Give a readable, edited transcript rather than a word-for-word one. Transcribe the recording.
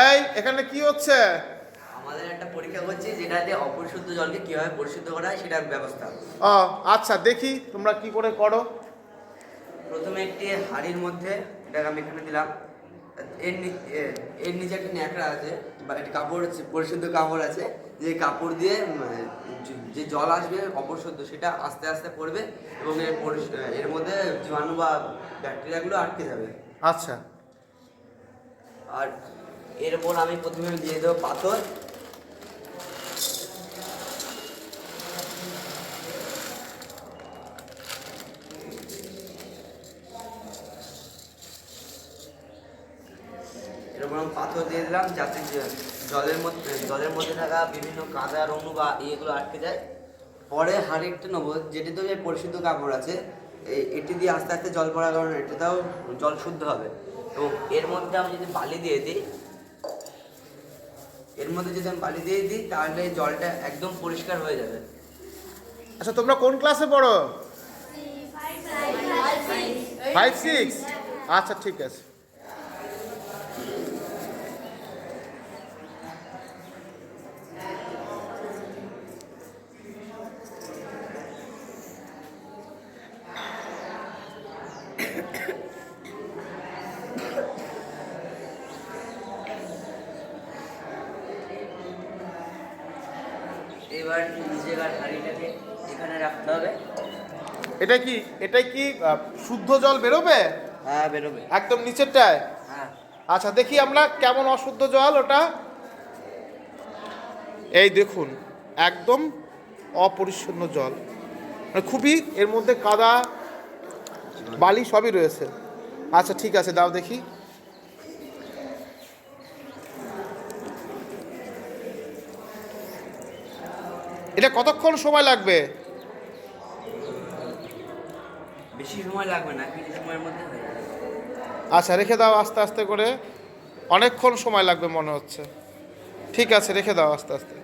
এই এখানে কি হচ্ছে? আমাদের একটা পরীক্ষা করছি যেটাতে অপরিশুদ্ধ জলকে কিভাবে পরিশুদ্ধ করা হয় সেটার ব্যবস্থা। ও আচ্ছা, দেখি তোমরা কি করে করো। প্রথমে একটি হাঁড়ির মধ্যে, এটাকে আমি এখানে দিলাম, এর নিচে একটা ন্যাকড়া আছে বা একটা কাপড় আছে, পরিশুদ্ধ কাপড় আছে, যে কাপড় দিয়ে যে জল আসবে অপরিশুদ্ধ সেটা আস্তে আস্তে পড়বে এবং এর মধ্যে জীবাণু বা ব্যাকটেরিয়াগুলো আটকে যাবে। আচ্ছা, আর এরপর আমি প্রথমে দিয়ে দেবো পাথর। এরপর আমি পাথর দিয়ে দিলাম যাতে জলের মধ্যে থাকা বিভিন্ন কাদা অণু বা ইয়েগুলো আটকে যায়। পরে হাঁড়িটা নেবো, যেটিতে যে পরিশুদ্ধ কাপড় আছে, এটি দিয়ে আস্তে আস্তে জল পড়ার কারণে এটাতেও জল শুদ্ধ হবে। এবং এর মধ্যে আমি যদি বালি দিয়ে দিই, তাহলে জলটা একদম পরিষ্কার হয়ে যাবে। আচ্ছা তোমরা কোন ক্লাসে পড়ো? 5-6। আচ্ছা ঠিক আছে। এবার নিজের হাঁড়িটাকে এখানে রাখতে হবে। এটাই কি শুদ্ধ জল বেরোবে? হ্যাঁ, বেরোবে একদম নিচেরটায়। হ্যাঁ। আচ্ছা দেখি আমরা কেমন অশুদ্ধ জল ওটা। এই দেখুন, একদম অপরিচ্ছন্ন জল, মানে খুবই এর মধ্যে কাদা বালি সবই রয়েছে। আচ্ছা ঠিক আছে, দাও দেখি। এটা কতক্ষণ সময় লাগবে? বেশি সময় লাগবে না, কিছু সময়ের মধ্যে হয়ে যাবে। আচ্ছা রেখে দাও আস্তে আস্তে করে, অনেকক্ষণ সময় লাগবে মনে হচ্ছে। ঠিক আছে, রেখে দাও আস্তে আস্তে।